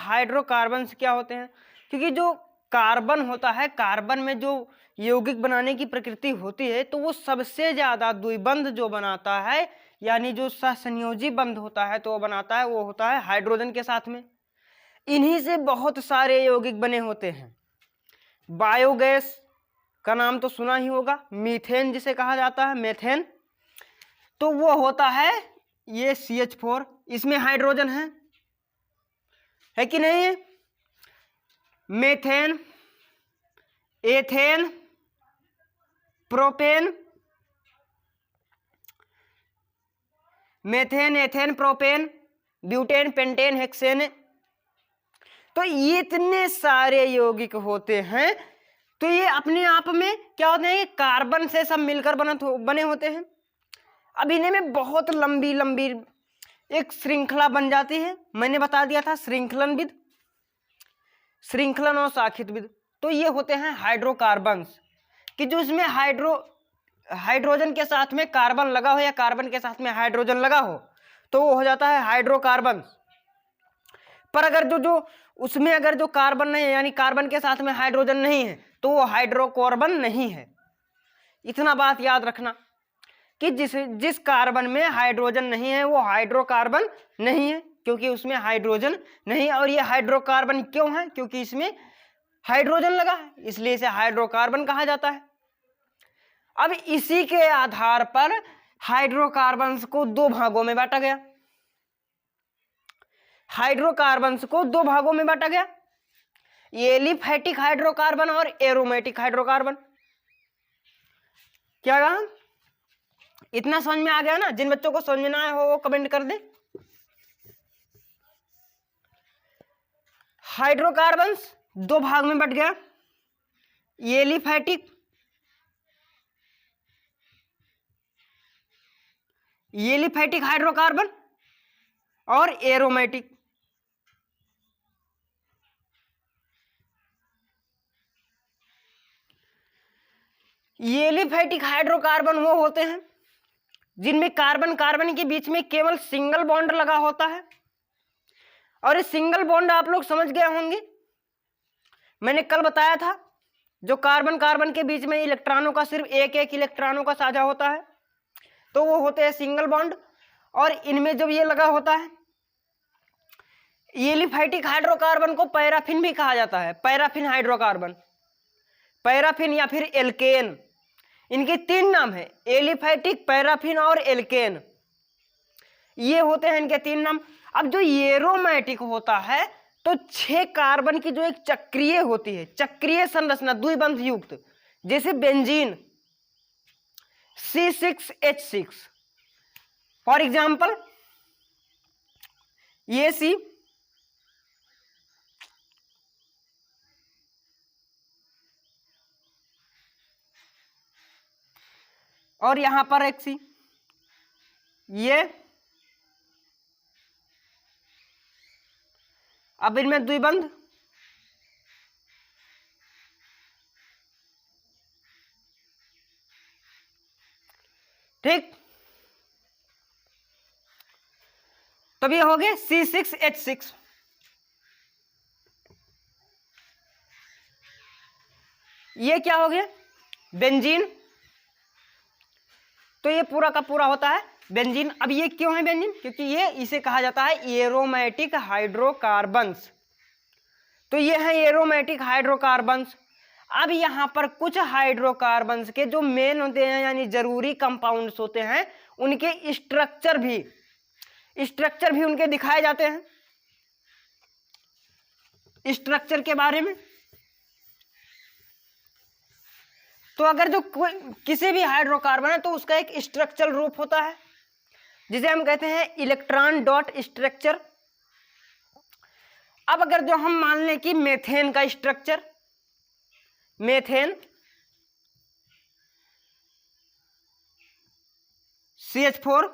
Hydrocarbons क्या होते हैं, क्योंकि जो कार्बन होता है, कार्बन में जो यौगिक बनाने की प्रकृति होती है, तो वो सबसे ज्यादा द्विबंध जो बनाता है, यानी जो सहसंयोजी बंध होता है तो वो बनाता है, वो होता है हाइड्रोजन के साथ में। इन्हीं से बहुत सारे यौगिक बने होते हैं। बायोगैस का नाम तो सुना ही होगा, मीथेन जिसे कहा जाता है, मेथेन, तो वो होता है ये CH4, इसमें हाइड्रोजन है कि नहीं है? Methane, ethane, propane, methane, ethane, propane, butane, pentane, hexane, तो ये इतने सारे यौगिक होते हैं। तो ये अपने आप में क्या होते हैं, कार्बन से सब मिलकर बने होते हैं। अब इन्हें में बहुत लंबी लंबी एक श्रृंखला बन जाती है। मैंने बता दिया था श्रृंखलन और शाखित। तो ये होते हैं हाइड्रोकार्बन्स, कि जो इसमें हाइड्रोजन के साथ में कार्बन लगा हो या कार्बन के साथ में हाइड्रोजन लगा हो तो वो हो जाता है हाइड्रोकार्बन्स। पर अगर जो उसमें अगर जो कार्बन नहीं है, यानी कार्बन के साथ में हाइड्रोजन नहीं है, तो वो हाइड्रोकार्बन नहीं है। इतना बात याद रखना कि जिस कार्बन में हाइड्रोजन नहीं है वो हाइड्रोकार्बन नहीं है, क्योंकि उसमें हाइड्रोजन नहीं। और ये हाइड्रोकार्बन क्यों है? क्योंकि इसमें हाइड्रोजन लगा है, इसलिए इसे हाइड्रोकार्बन कहा जाता है। अब इसी के आधार पर हाइड्रोकार्बन्स को दो भागों में बांटा गया। एलिफैटिक हाइड्रोकार्बन और एरोमेटिक हाइड्रोकार्बन। क्या कहा? इतना समझ में आ गया ना? जिन बच्चों को समझ में ना आया हो वो कमेंट कर दे। हाइड्रोकार्बन्स दो भाग में बट गया, एलिफैटिक हाइड्रोकार्बन और एरोमेटिक। एलिफैटिक हाइड्रोकार्बन वो होते हैं जिनमें कार्बन कार्बन के बीच में केवल सिंगल बॉन्ड लगा होता है। और इस सिंगल बॉन्ड आप लोग समझ गए होंगे, मैंने कल बताया था, जो कार्बन कार्बन के बीच में इलेक्ट्रॉनों का सिर्फ एक इलेक्ट्रॉनों का साझा होता है, तो वो होते हैं सिंगल बॉन्ड। और इनमें जब ये लगा होता है, एलिफैटिक हाइड्रोकार्बन को पैराफिन भी कहा जाता है, पैराफिन हाइड्रोकार्बन, पैराफिन या फिर एल्केन। इनके तीन नाम है, एलिफैटिक, पैराफिन और एल्केन, ये होते हैं इनके तीन नाम। अब जो एरोमेटिक होता है तो 6 कार्बन की जो एक चक्रीय होती है, चक्रीय संरचना द्विबंध युक्त, जैसे बेंजीन C6H6 फॉर एग्जाम्पल, ये C और यहां पर एक C, ये अब इनमें द्विबंध, ठीक। तब ये हो गए C6H6। ये क्या हो गया? बेंजीन। तो ये पूरा का पूरा होता है बेंजीन। अब ये क्यों है बेंजीन? क्योंकि ये इसे कहा जाता है एरोमेटिक हाइड्रोकार्बन्स। तो ये है एरोमेटिक हाइड्रोकार्बन्स। अब यहाँ पर कुछ हाइड्रोकार्बन्स के जो मेन होते हैं, यानी जरूरी कंपाउंड्स होते हैं, उनके स्ट्रक्चर भी उनके दिखाए जाते हैं। स्ट्रक्चर के बारे में, तो अगर जो किसी भी हाइड्रोकार्बन है तो उसका एक स्ट्रक्चरल रूप होता है, जिसे हम कहते हैं इलेक्ट्रॉन डॉट स्ट्रक्चर। अब अगर जो हम मान लें कि मेथेन का स्ट्रक्चर, मेथेन CH4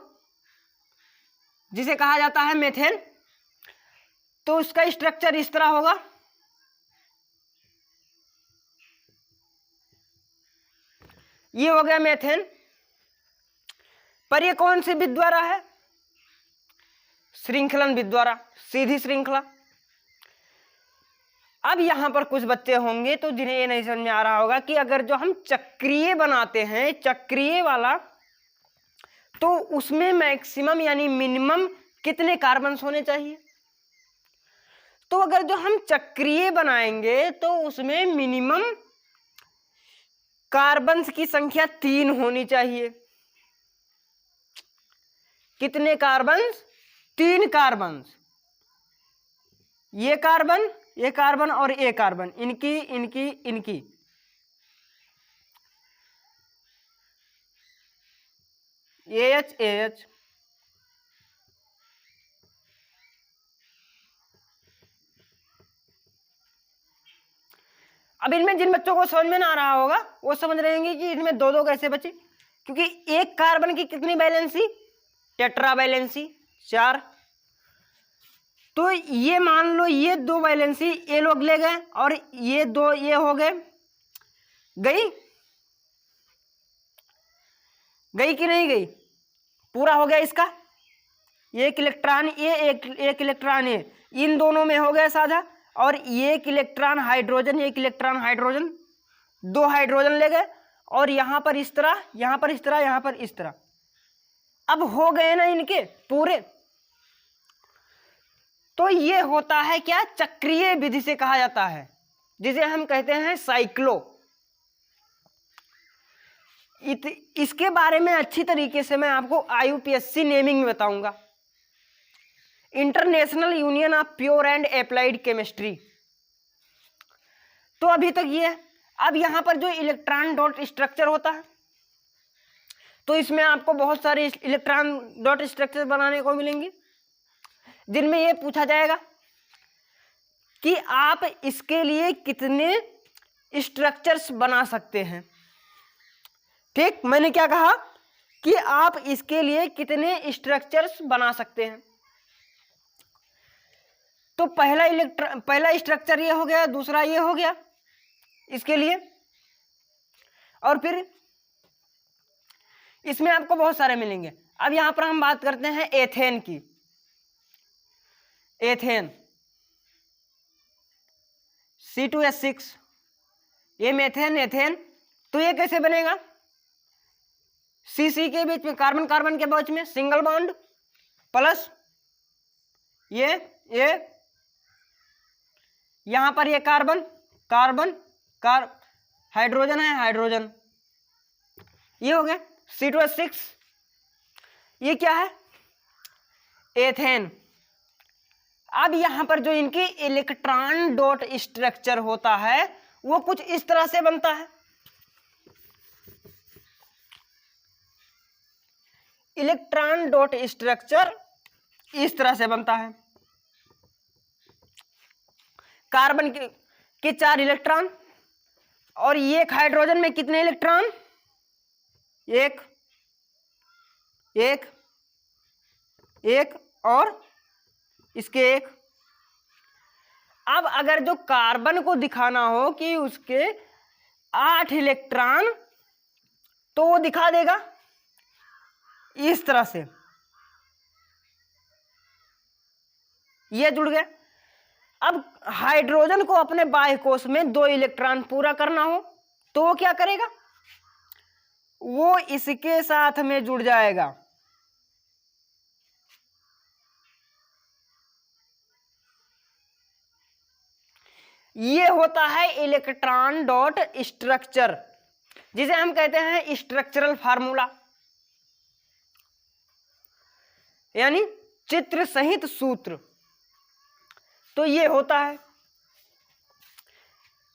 जिसे कहा जाता है मेथेन, तो उसका स्ट्रक्चर इस तरह होगा। ये हो गया मेथेन। पर ये कौन सी विधि द्वारा है? श्रृंखलन विधि द्वारा, सीधी श्रृंखला। अब यहां पर कुछ बच्चे होंगे तो जिन्हें ये नहीं समझ में आ रहा होगा कि अगर जो हम चक्रीय बनाते हैं, चक्रीय वाला, तो उसमें मैक्सिमम यानी मिनिमम कितने कार्बन्स होने चाहिए। तो अगर जो हम चक्रीय बनाएंगे तो उसमें मिनिमम कार्बन्स की संख्या 3 होनी चाहिए। कितने कार्बन्स? 3 कार्बन्स। ये कार्बन और ये कार्बन, इनकी इनकी इनकी, AH AH। अब इनमें जिन बच्चों को समझ में ना आ रहा होगा वो समझ रहे हैं कि इनमें दो दो कैसे बचे, क्योंकि एक कार्बन की कितनी वैलेंसी? Tetra valency 4। तो ये मान लो ये 2 वैलेंसी ये लोग ले गए और ये 2 ये हो गए, गई कि नहीं गई? पूरा हो गया इसका, एक इलेक्ट्रॉन ये एक इलेक्ट्रॉन ये, इन दोनों में हो गया साझा, और एक इलेक्ट्रॉन हाइड्रोजन, एक इलेक्ट्रॉन हाइड्रोजन, 2 हाइड्रोजन ले गए, और यहां पर इस तरह, यहां पर इस तरह, यहां पर इस तरह। अब हो गए ना इनके पूरे। तो ये होता है क्या? चक्रीय विधि से कहा जाता है, जिसे हम कहते हैं साइक्लो। इसके बारे में अच्छी तरीके से मैं आपको IUPAC नेमिंग में बताऊंगा, international union of pure and applied chemistry. तो अभी तक ये है। अब यहां पर जो इलेक्ट्रॉन डॉट स्ट्रक्चर होता है, तो इसमें आपको बहुत सारे इलेक्ट्रॉन डॉट स्ट्रक्चर बनाने को मिलेंगे, जिनमें यह पूछा जाएगा कि आप इसके लिए कितने स्ट्रक्चर्स बना सकते हैं। ठीक, मैंने क्या कहा कि आप इसके लिए कितने स्ट्रक्चर्स बना सकते हैं। तो पहला स्ट्रक्चर ये हो गया, दूसरा ये हो गया इसके लिए, और फिर इसमें आपको बहुत सारे मिलेंगे। अब यहां पर हम बात करते हैं एथेन की। एथेन C2H6, ये मेथेन, एथेन। तो ये कैसे बनेगा? CC के बीच में, कार्बन कार्बन के बीच में सिंगल बॉन्ड प्लस ये यहां पर ये कार्बन हाइड्रोजन है, हाइड्रोजन, ये हो गया C2H6। ये क्या है? एथेन। अब यहां पर जो इनकी इलेक्ट्रॉन डॉट स्ट्रक्चर होता है वो कुछ इस तरह से बनता है। इलेक्ट्रॉन डॉट स्ट्रक्चर इस तरह से बनता है। कार्बन के 4 इलेक्ट्रॉन, और एक हाइड्रोजन में कितने इलेक्ट्रॉन? एक और इसके एक। अब अगर जो कार्बन को दिखाना हो कि उसके 8 इलेक्ट्रॉन, तो वो दिखा देगा इस तरह से, ये जुड़ गया। अब हाइड्रोजन को अपने बाह्य कोश में 2 इलेक्ट्रॉन पूरा करना हो तो वो क्या करेगा? वो इसके साथ में जुड़ जाएगा। ये होता है इलेक्ट्रॉन डॉट स्ट्रक्चर, जिसे हम कहते हैं स्ट्रक्चरल फार्मूला, यानी चित्र सहित सूत्र। तो ये होता है।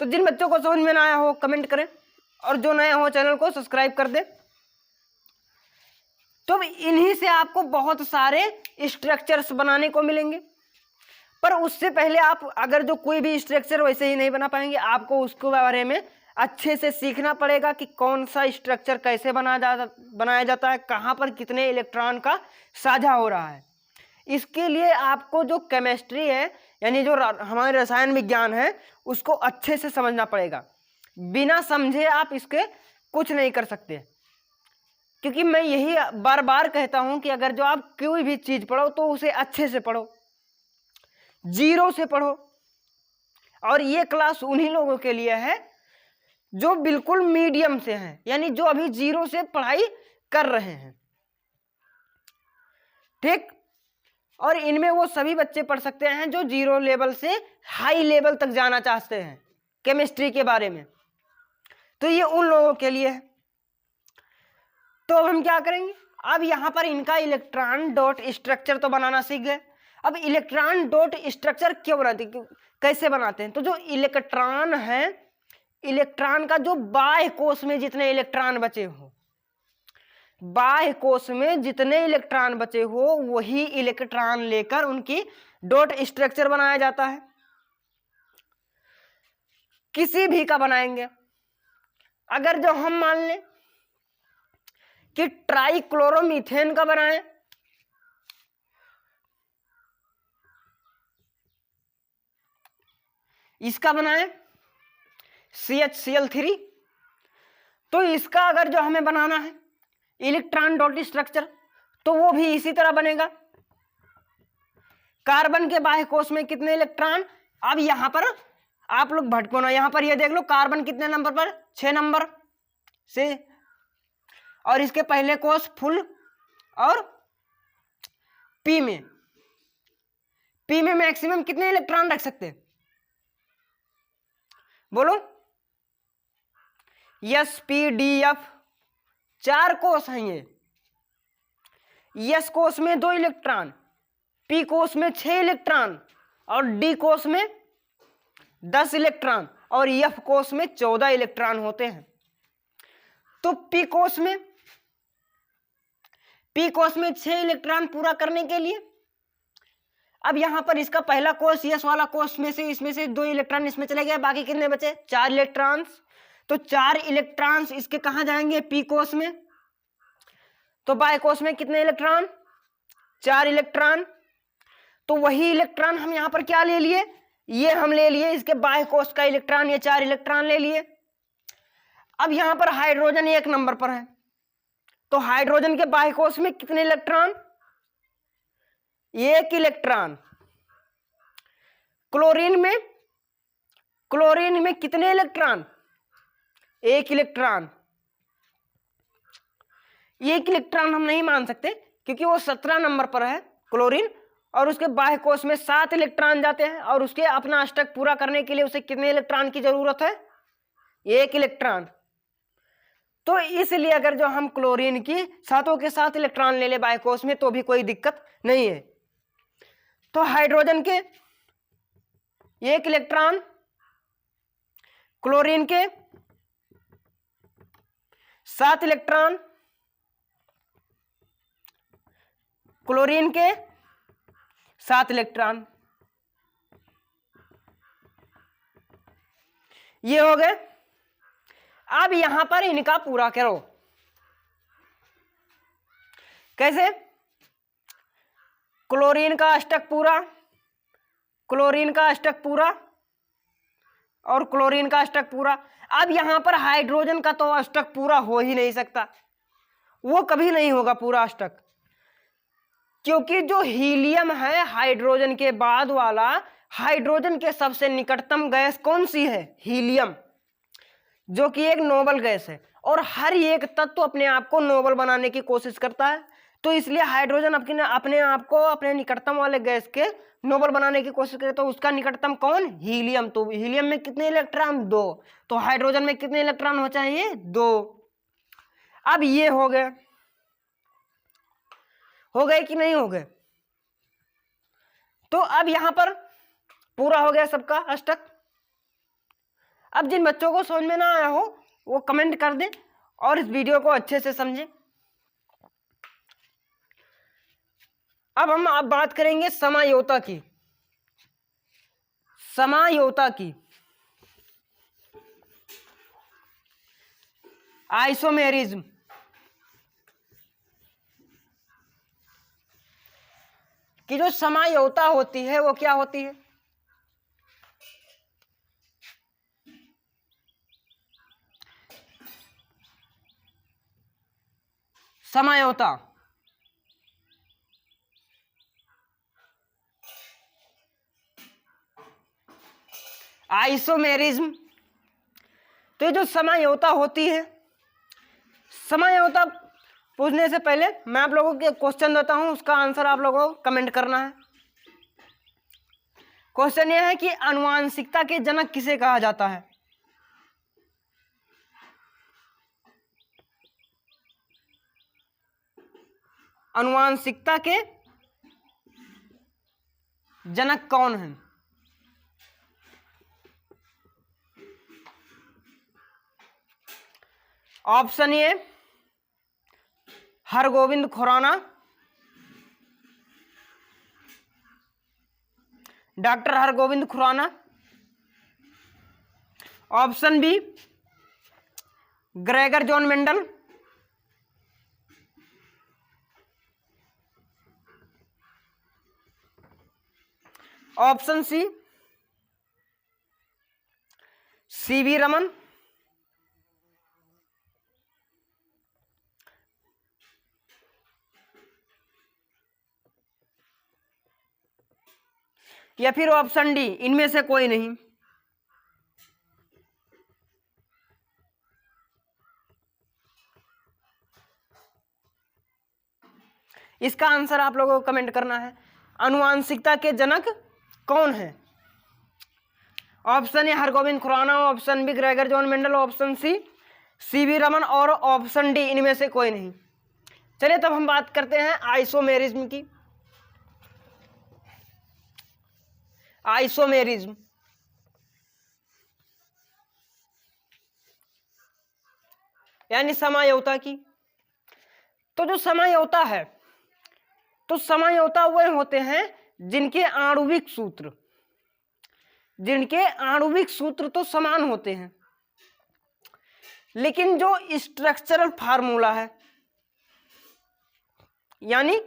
तो जिन बच्चों को समझ में ना आया हो कमेंट करें, और जो नए हो चैनल को सब्सक्राइब कर दे। तो इन्हीं से आपको बहुत सारे स्ट्रक्चर्स बनाने को मिलेंगे, पर उससे पहले आप अगर जो कोई भी स्ट्रक्चर वैसे ही नहीं बना पाएंगे, आपको उसके बारे में अच्छे से सीखना पड़ेगा कि कौन सा स्ट्रक्चर कैसे बनाया जाता है, कहाँ पर कितने इलेक्ट्रॉन का साझा हो रहा है। इसके लिए आपको जो केमिस्ट्री है, यानी जो हमारे रसायन विज्ञान है, उसको अच्छे से समझना पड़ेगा। बिना समझे आप इसके कुछ नहीं कर सकते। क्योंकि मैं यही बार बार कहता हूं कि अगर जो आप कोई भी चीज पढ़ो तो उसे अच्छे से पढ़ो, जीरो से पढ़ो, और ये क्लास उन्हीं लोगों के लिए है जो बिल्कुल मीडियम से हैं, यानी जो अभी जीरो से पढ़ाई कर रहे हैं, ठीक। और इनमें वो सभी बच्चे पढ़ सकते हैं जो जीरो लेवल से हाई लेवल तक जाना चाहते हैं केमिस्ट्री के बारे में, तो ये उन लोगों के लिए है। तो अब हम क्या करेंगे, अब यहां पर इनका इलेक्ट्रॉन डॉट स्ट्रक्चर तो बनाना सीख गए। अब इलेक्ट्रॉन डॉट स्ट्रक्चर क्यों बनाते हैं, कैसे बनाते हैं, तो जो इलेक्ट्रॉन है, इलेक्ट्रॉन का जो बाह्य कोश में जितने इलेक्ट्रॉन बचे हो, बाह्य कोश में जितने इलेक्ट्रॉन बचे हो वही इलेक्ट्रॉन लेकर उनकी डॉट स्ट्रक्चर बनाया जाता है। किसी भी का बनाएंगे, अगर जो हम मान लें कि ट्राइक्लोरोमीथेन का बनाएं, इसका बनाएं CHCl3, तो इसका अगर जो हमें बनाना है इलेक्ट्रॉन डॉट स्ट्रक्चर तो वो भी इसी तरह बनेगा। कार्बन के बाह्य कोश में कितने इलेक्ट्रॉन, अब यहां पर आप लोग भटको ना, यहां पर ये देख लो कार्बन कितने नंबर पर, 6 नंबर से, और इसके पहले कोश फुल, और पी में मैक्सिमम कितने इलेक्ट्रॉन रख सकते हैं, बोलो। SPDF 4 कोश हैं ये, S कोश में 2 इलेक्ट्रॉन, P कोश में 6 इलेक्ट्रॉन, और D कोश में 10 इलेक्ट्रॉन, और F कोश में 14 इलेक्ट्रॉन होते हैं। तो P कोश में 6 इलेक्ट्रॉन पूरा करने के लिए, अब यहां पर इसका पहला कोश यस वाला कोश में से इसमें से 2 इलेक्ट्रॉन इसमें चले गए, बाकी कितने बचे, 4 इलेक्ट्रॉन्स। तो 4 इलेक्ट्रॉन्स इसके कहां जाएंगे, पी कोश में। तो बाह्य कोश में कितने इलेक्ट्रॉन, 4 इलेक्ट्रॉन। तो वही इलेक्ट्रॉन हम यहां पर क्या ले लिए, ये हम ले लिए इसके बाह्य कोश का इलेक्ट्रॉन, ये 4 इलेक्ट्रॉन ले लिए। अब यहां पर हाइड्रोजन 1 नंबर पर है, तो हाइड्रोजन के बाह्य कोश में कितने इलेक्ट्रॉन, 1 इलेक्ट्रॉन। क्लोरीन में कितने इलेक्ट्रॉन, 1 इलेक्ट्रॉन। 1 इलेक्ट्रॉन हम नहीं मान सकते क्योंकि वो 17 नंबर पर है क्लोरीन, और उसके बाह्य कोश में 7 इलेक्ट्रॉन जाते हैं, और उसके अपना अष्टक पूरा करने के लिए उसे कितने इलेक्ट्रॉन की जरूरत है, 1 इलेक्ट्रॉन। तो इसलिए अगर जो हम क्लोरीन की 7 के 7 इलेक्ट्रॉन ले ले बाह्य कोश में तो भी कोई दिक्कत नहीं है। तो हाइड्रोजन के 1 इलेक्ट्रॉन, क्लोरीन के 7 इलेक्ट्रॉन, क्लोरीन के 7 इलेक्ट्रॉन, ये हो गए। अब यहां पर इनका पूरा करो, कैसे, क्लोरीन का अष्टक पूरा, क्लोरीन का अष्टक पूरा, और क्लोरीन का अष्टक पूरा। अब यहां पर हाइड्रोजन का तो अष्टक पूरा हो ही नहीं सकता, वो कभी नहीं होगा पूरा अष्टक, क्योंकि जो हीलियम है हाइड्रोजन के बाद वाला, हाइड्रोजन के सबसे निकटतम गैस कौन सी है, हीलियम, जो कि एक नोबल गैस है, और हर एक तत्व अपने आप को नोबल बनाने की कोशिश करता है। तो इसलिए हाइड्रोजन अपने आप को अपने निकटतम वाले गैस के नोबल बनाने की कोशिश करे, तो उसका निकटतम कौन, हीलियम। तो हीलियम में कितने इलेक्ट्रॉन, 2। तो हाइड्रोजन में कितने इलेक्ट्रॉन हो चाहिए, 2। अब ये हो गए कि नहीं हो गए, तो अब यहां पर पूरा हो गया सबका अष्टक। अब जिन बच्चों को समझ में ना आया हो वो कमेंट कर दें और इस वीडियो को अच्छे से समझें। अब हम बात करेंगे समझौता की, आइसोमेरिज्म। कि जो समझौता होती है वो क्या होती है, समझौता आइसोमेरिज्म। तो ये जो समझौता होती है, समझौता पूछने से पहले मैं आप लोगों को क्वेश्चन देता हूं, उसका आंसर आप लोगों को कमेंट करना है। क्वेश्चन यह है कि आनुवांशिकता के जनक किसे कहा जाता है? आनुवांशिकता के जनक कौन हैं? Option A Hargovind Khorana, doctor Hargovind Khorana. Option B Gregor John Mendel. Option C C V Raman. या फिर ऑप्शन डी इनमें से कोई नहीं। इसका आंसर आप लोगों को कमेंट करना है। आनुवांशिकता के जनक कौन है? Option A Hargovind Khorana, option B Gregor John Mendel, option C C V Raman और ऑप्शन डी इनमें से कोई नहीं। चलिए तब हम बात करते हैं आइसोमेरिज्म की। आइसोमेरिज्म यानी समझौता की। तो जो समझौता है, तो समझौता वह होते हैं जिनके आणविक सूत्र तो समान होते हैं, लेकिन जो स्ट्रक्चरल फार्मूला है यानी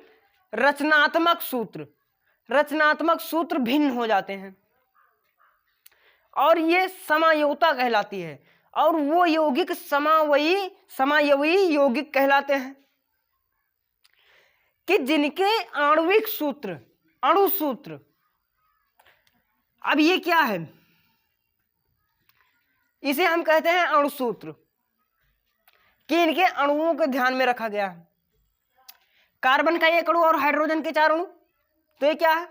रचनात्मक सूत्र भिन्न हो जाते हैं, और ये समझौता कहलाती है। और वो यौगिक समावयवी यौगिक कहलाते हैं कि जिनके आणविक अणु सूत्र, अब ये क्या है? इसे हम कहते हैं अणु सूत्र, कि इनके अणुओं को ध्यान में रखा गया है। कार्बन का एक अणु और हाइड्रोजन के 4 अणु, तो ये क्या है?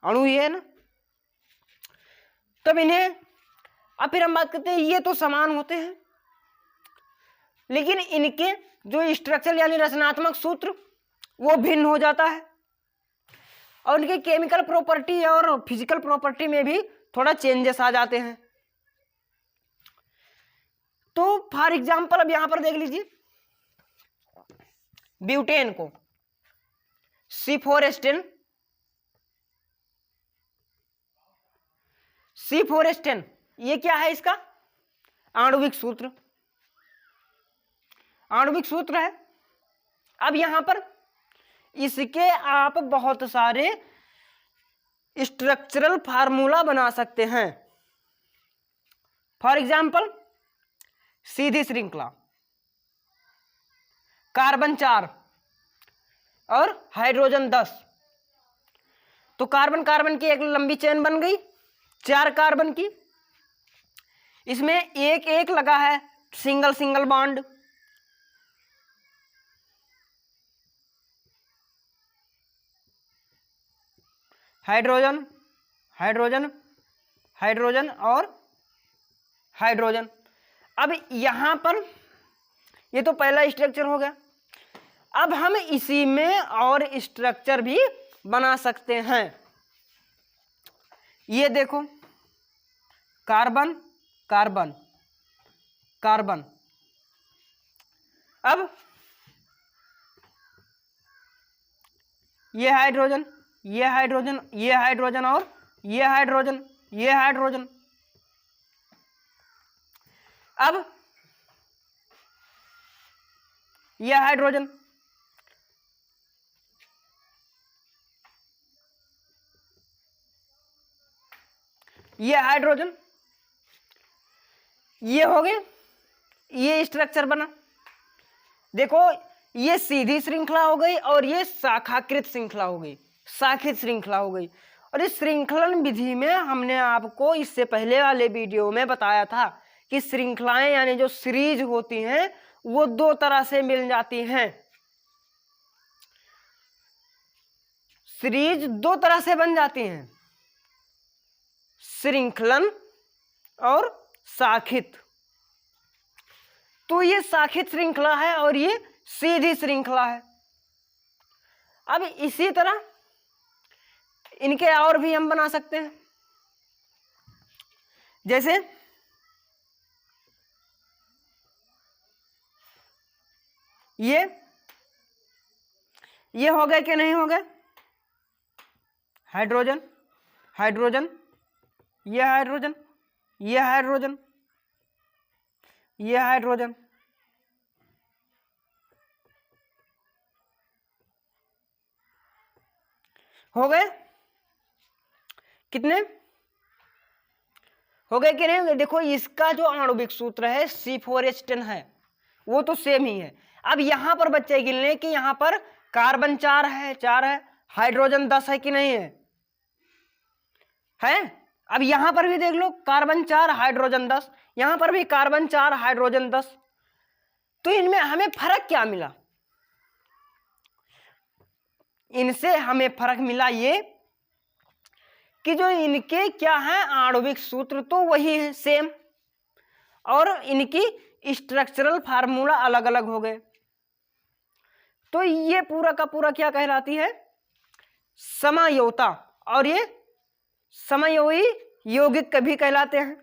अणु ही है ना। तब इन्हें, अब फिर हम बात करते हैं, ये तो समान होते हैं, लेकिन इनके जो स्ट्रक्चर यानी रचनात्मक सूत्र वो भिन्न हो जाता है, और उनके केमिकल प्रॉपर्टी और फिजिकल प्रॉपर्टी में भी थोड़ा चेंजेस आ जाते हैं। तो फॉर एग्जांपल अब यहां पर देख लीजिए, ब्यूटेन को C4H10, ये क्या है? इसका आणविक सूत्र है। अब यहां पर इसके आप बहुत सारे स्ट्रक्चरल फार्मूला बना सकते हैं। फॉर एग्जांपल सीधी श्रृंखला, कार्बन 4 और हाइड्रोजन 10, तो कार्बन की एक लंबी चेन बन गई 4 कार्बन की। इसमें एक एक लगा है सिंगल बॉन्ड, हाइड्रोजन और हाइड्रोजन। अब यहां पर ये तो पहला स्ट्रक्चर हो गया। अब हम इसी में और स्ट्रक्चर भी बना सकते हैं। ये देखो, कार्बन, अब ये हाइड्रोजन और ये हाइड्रोजन। अब ये हाइड्रोजन, ये हो गए, ये स्ट्रक्चर बना। देखो, ये सीधी श्रृंखला हो गई और ये शाखित श्रृंखला हो गई। और इस श्रृंखलन विधि में हमने आपको इससे पहले वाले वीडियो में बताया था कि श्रृंखलाएं यानी जो सीरीज होती हैं वो दो तरह से मिल जाती हैं। सीरीज दो तरह से बन जाती हैं, श्रृंखलन और शाखित। तो ये शाखित श्रृंखला है और ये सीधी श्रृंखला है। अब इसी तरह इनके और भी हम बना सकते हैं, जैसे ये हो गए कि नहीं हो गए, हाइड्रोजन हाइड्रोजन, ये हाइड्रोजन, ये हाइड्रोजन, ये हाइड्रोजन, हो गए कितने, हो गए कि नहीं हो गए। देखो इसका जो आणविक सूत्र है C4H10 है वो तो सेम ही है। अब यहां पर बच्चे गिन लें कि यहां पर कार्बन 4 है, हाइड्रोजन 10 है कि नहीं है। अब यहां पर भी देख लो, कार्बन 4 हाइड्रोजन 10, यहां पर भी कार्बन 4 हाइड्रोजन 10। तो इनमें हमें फर्क क्या मिला, इनसे हमें फर्क मिला ये कि जो इनके क्या है आणविक सूत्र तो वही है सेम, और इनकी स्ट्रक्चरल फार्मूला अलग अलग हो गए। तो ये पूरा का पूरा क्या कहलाती है, समयोता, और ये समयोगी यौगिक कभी कहलाते हैं।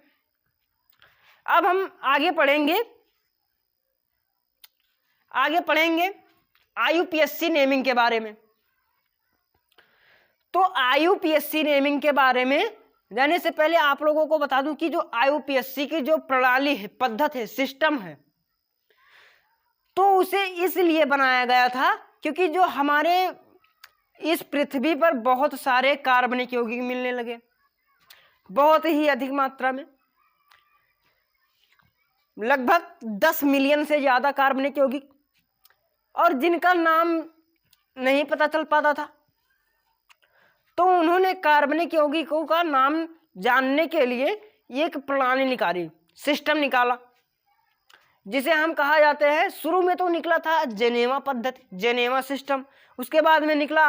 अब हम आगे पढ़ेंगे IUPAC नेमिंग के बारे में। तो IUPAC नेमिंग के बारे में जाने से पहले आप लोगों को बता दूं कि जो IUPAC की जो प्रणाली है, पद्धति है, सिस्टम है, तो उसे इसलिए बनाया गया था क्योंकि जो हमारे इस पृथ्वी पर बहुत सारे कार्बनिक यौगिक मिलने लगे, बहुत ही अधिक मात्रा में, लगभग 10 मिलियन से ज्यादा कार्बनिक यौगिक, और जिनका नाम नहीं पता चल पाता था। तो उन्होंने कार्बनिक यौगिकों का नाम जानने के लिए एक प्रणाली निकाली, सिस्टम निकाला, जिसे हम कहा जाते हैं, शुरू में तो निकला था जेनेवा पद्धति, जेनेवा सिस्टम, उसके बाद में निकला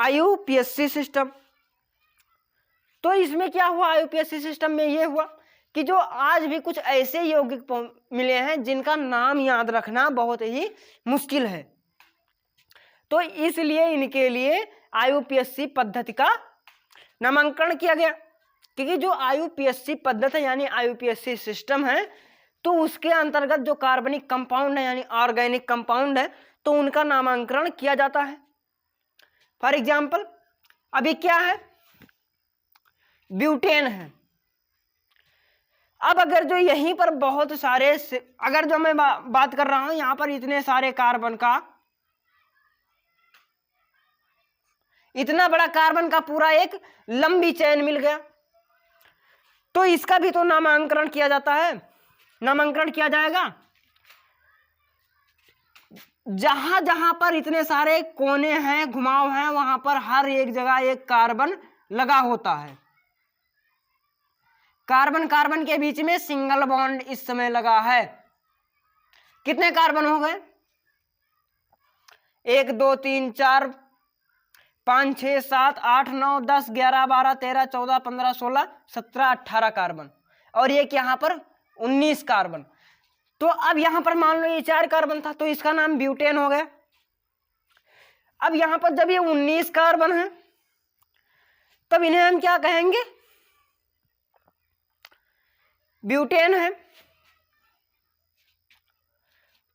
IUPAC सिस्टम। तो इसमें क्या हुआ, IUPAC सिस्टम में ये हुआ कि जो आज भी कुछ ऐसे यौगिक मिले हैं जिनका नाम याद रखना बहुत ही मुश्किल है। तो इसलिए इनके लिए IUPAC पद्धति का नामांकन किया गया, क्योंकि जो IUPAC पद्धति यानी IUPAC सिस्टम है, तो उसके अंतर्गत जो कार्बनिक कंपाउंड है यानी ऑर्गेनिक कंपाउंड है, तो उनका नामांकन किया जाता है। फॉर एग्जाम्पल अभी क्या है, ब्यूटेन है। अब अगर जो यहीं पर बहुत सारे, अगर जो मैं बात कर रहा हूं यहां पर इतने सारे कार्बन का, इतना बड़ा कार्बन का पूरा एक लंबी चेन मिल गया, तो इसका भी तो नामांकन किया जाता है, नामांकन किया जाएगा। जहां जहां पर इतने सारे कोने हैं, घुमाव हैं, वहां पर हर एक जगह एक कार्बन लगा होता है। कार्बन कार्बन के बीच में सिंगल बॉन्ड इस समय लगा है। कितने कार्बन हो गए, 1 2 3 4 5 6 7 8 9 10 11 12 13 14 15 16 17 18 कार्बन, और एक यहां पर 19 कार्बन। तो अब यहां पर मान लो ये 4 कार्बन था, तो इसका नाम ब्यूटेन हो गया। अब यहां पर जब ये 19 कार्बन है, तब इन्हें हम क्या कहेंगे, ब्यूटेन है,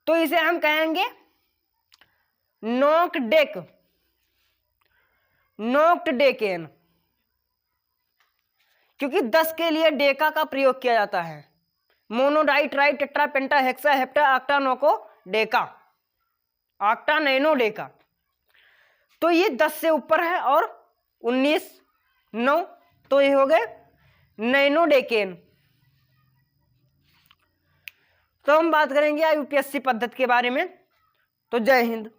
तो इसे हम कहेंगे नोक्ड डेकेन, क्योंकि 10 के लिए डेका का प्रयोग किया जाता है। Mono di tri tetra penta hexa hepta octa nona deca, octa nano deca. तो ये 10 से ऊपर है, और 19 9, तो ये हो गए नैनो डेकेन। तो हम बात करेंगे IUPAC पद्धति के बारे में। तो जय हिंद।